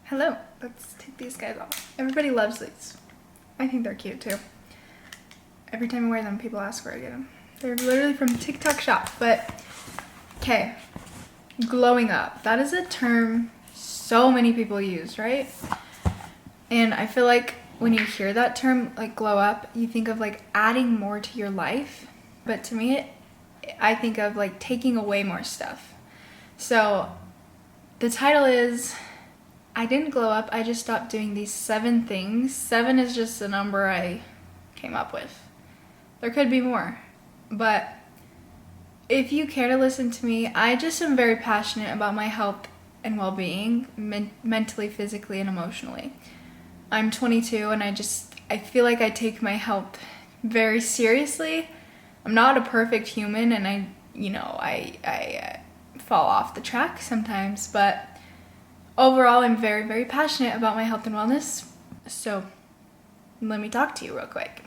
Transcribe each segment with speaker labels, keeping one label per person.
Speaker 1: Hello, let's take these guys off. Everybody loves these. I think they're cute too. Every time I wear them, people ask where I get them. They're literally from TikTok shop, but okay. Glowing up. That is a term so many people use, right? And I feel like when you hear that term, like glow up, you think of like adding more to your life. But to me, I think of like taking away more stuff. So the title is, I didn't glow up, I just stopped doing these 7 things. 7 is just a number I came up with. There could be more. But if you care to listen to me, I just am very passionate about my health and well-being, mentally, physically, and emotionally. I'm 22 and I feel like I take my health very seriously. I'm not a perfect human and I fall off the track sometimes, but overall I'm very, very passionate about my health and wellness. So let me talk to you real quick.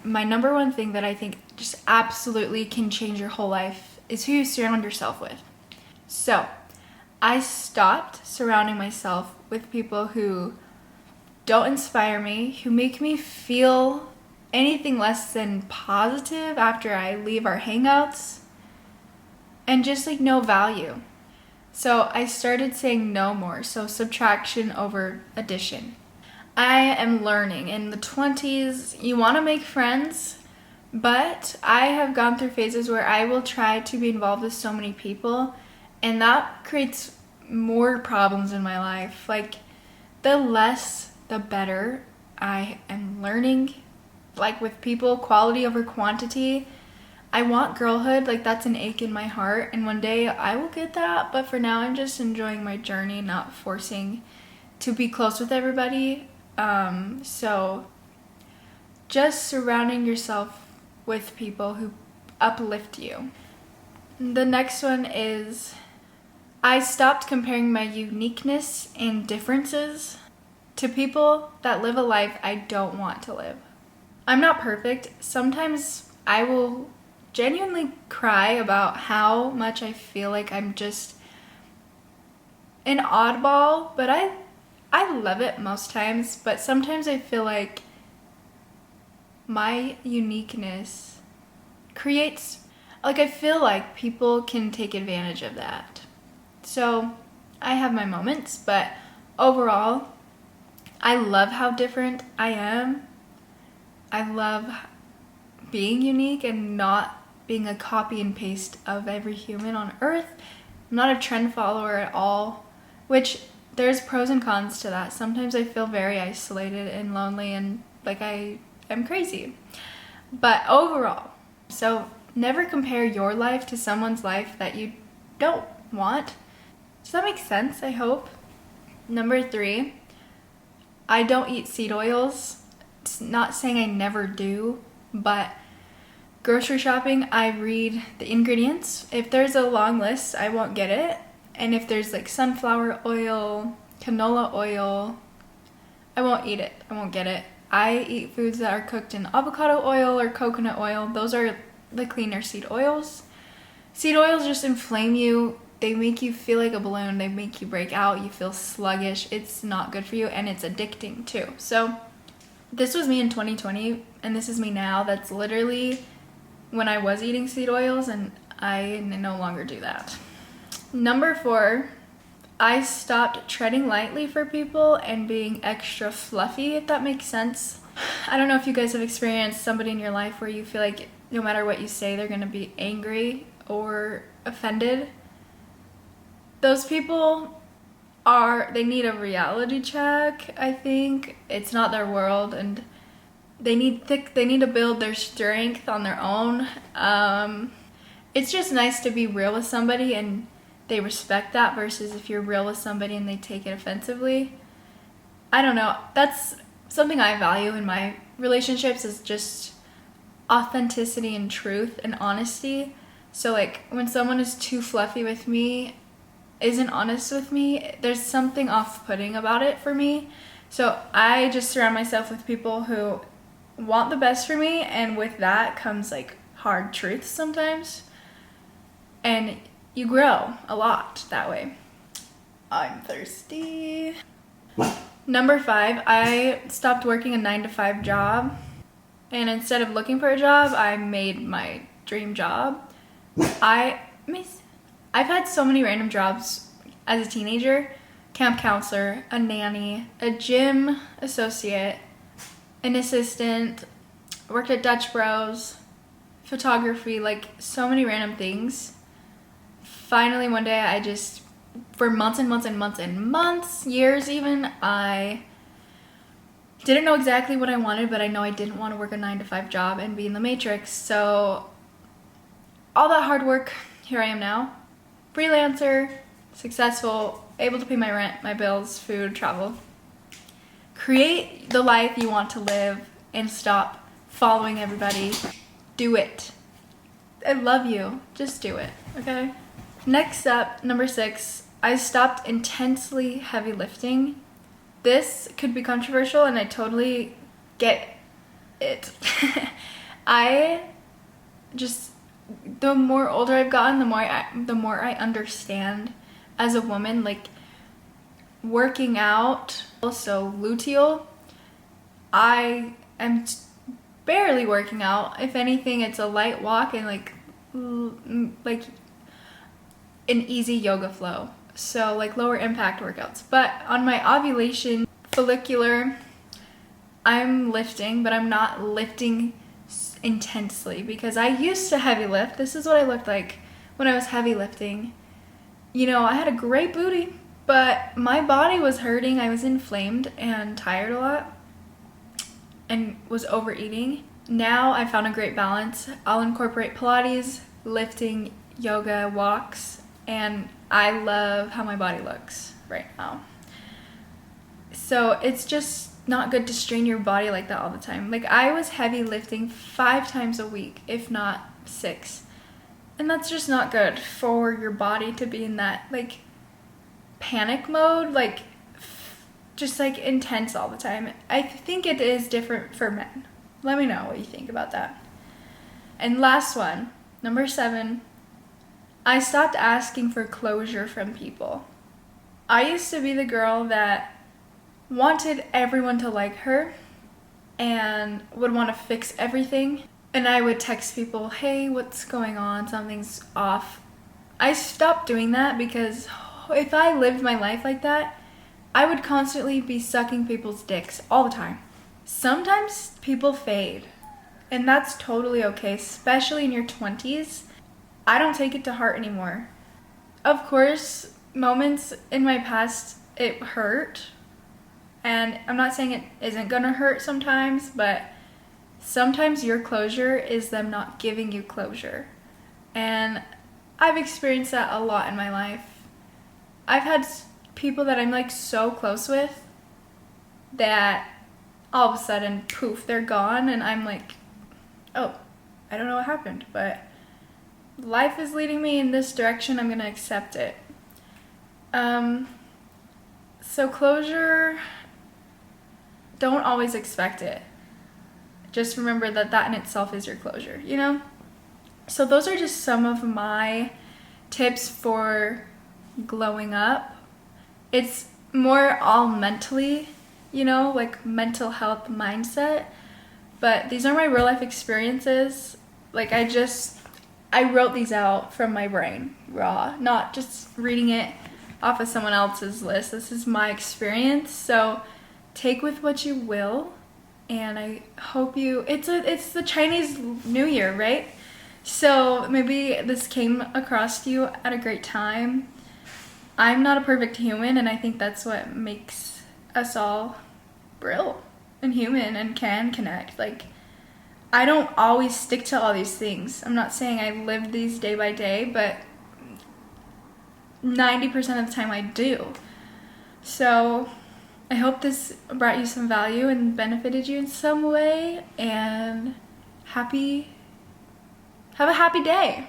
Speaker 1: My number one thing that I think just absolutely can change your whole life is who you surround yourself with. So I stopped surrounding myself with people who don't inspire me, who make me feel anything less than positive after I leave our hangouts, and just like no value. So I started saying no more, so subtraction over addition. I am learning. In the 20s, you want to make friends, but I have gone through phases where I will try to be involved with so many people, and that creates more problems in my life. Like, the less, the better. I am learning, like with people, quality over quantity. I want girlhood, like that's an ache in my heart, and one day I will get that, but for now I'm just enjoying my journey, not forcing to be close with everybody. So just surrounding yourself with people who uplift you. The next one is, I stopped comparing my uniqueness and differences to people that live a life I don't want to live. I'm not perfect. Sometimes I will genuinely cry about how much I feel like I'm just an oddball, but I love it most times, but sometimes I feel like my uniqueness creates, like I feel like people can take advantage of that. So I have my moments, but overall, I love how different I am. I love being unique and not being a copy and paste of every human on earth. I'm not a trend follower at all, which there's pros and cons to that. Sometimes I feel very isolated and lonely and like I am crazy. But overall, so never compare your life to someone's life that you don't want. Does that make sense? I hope. Number 3, I don't eat seed oils. It's not saying I never do, but grocery shopping, I read the ingredients. If there's a long list, I won't get it. And if there's like sunflower oil, canola oil, I won't eat it. I won't get it. I eat foods that are cooked in avocado oil or coconut oil. Those are the cleaner seed oils. Seed oils just inflame you. They make you feel like a balloon. They make you break out. You feel sluggish. It's not good for you, and it's addicting too. So this was me in 2020, and this is me now. That's literally when I was eating seed oils, and I no longer do that. Number 4, I stopped treading lightly for people and being extra fluffy, if that makes sense. I don't know if you guys have experienced somebody in your life where you feel like no matter what you say, they're gonna be angry or offended. Those people they need a reality check, I think. It's not their world, and they need to build their strength on their own. It's just nice to be real with somebody and they respect that, versus if you're real with somebody and they take it offensively. I don't know. That's something I value in my relationships, is just authenticity and truth and honesty. So like when someone is too fluffy with me, isn't honest with me, there's something off-putting about it for me. So I just surround myself with people who want the best for me, and with that comes like hard truths sometimes. And you grow a lot that way. I'm thirsty. Number 5, I stopped working a 9-to-5 job, and instead of looking for a job, I made my dream job. I've had so many random jobs as a teenager: camp counselor, a nanny, a gym associate, an assistant, worked at Dutch Bros, photography, like so many random things. Finally, one day I just, for months and months and months and months, years even, I didn't know exactly what I wanted, but I know I didn't want to work a 9-to-5 job and be in the Matrix. So all that hard work, here I am now, freelancer, successful, able to pay my rent, my bills, food, travel. Create the life you want to live and stop following everybody. Do it. I love you. Just do it, okay? Next up, number 6, I stopped intensely heavy lifting. This could be controversial, and I totally get it. The more older I've gotten, the more I understand as a woman, like working out, also luteal. I am barely working out. If anything, it's a light walk and like an easy yoga flow. So like lower impact workouts. But on my ovulation follicular, I'm lifting, but I'm not lifting intensely because I used to heavy lift. This is what I looked like when I was heavy lifting. You know, I had a great booty, but my body was hurting. I was inflamed and tired a lot and was overeating. Now I found a great balance. I'll incorporate Pilates, lifting, yoga, walks, and I love how my body looks right now. So it's just not good to strain your body like that all the time. Like I was heavy lifting 5 times a week, if not 6. And that's just not good for your body to be in that like panic mode, like just like intense all the time. I think it is different for men. Let me know what you think about that. And last one, number 7, I stopped asking for closure from people. I used to be the girl that wanted everyone to like her and would want to fix everything. And I would text people, hey, what's going on? Something's off. I stopped doing that because if I lived my life like that, I would constantly be sucking people's dicks all the time. Sometimes people fade, and that's totally okay, especially in your 20s. I don't take it to heart anymore. Of course, moments in my past, it hurt. And I'm not saying it isn't gonna hurt sometimes, but sometimes your closure is them not giving you closure. And I've experienced that a lot in my life. I've had people that I'm like so close with that all of a sudden, poof, they're gone, and I'm like, oh, I don't know what happened, but life is leading me in this direction. I'm gonna accept it. So closure, don't always expect it. Just remember that that in itself is your closure, you know? So those are just some of my tips for glowing up. It's more all mentally, you know, like mental health mindset. But these are my real life experiences. Like I wrote these out from my brain, raw, not just reading it off of someone else's list. This is my experience. So take with what you will. And I hope it's the Chinese New Year, right? So maybe this came across to you at a great time. I'm not a perfect human, and I think that's what makes us all real and human and can connect. Like, I don't always stick to all these things. I'm not saying I live these day by day, but 90% of the time I do. So I hope this brought you some value and benefited you in some way, and have a happy day.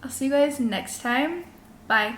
Speaker 1: I'll see you guys next time. Bye.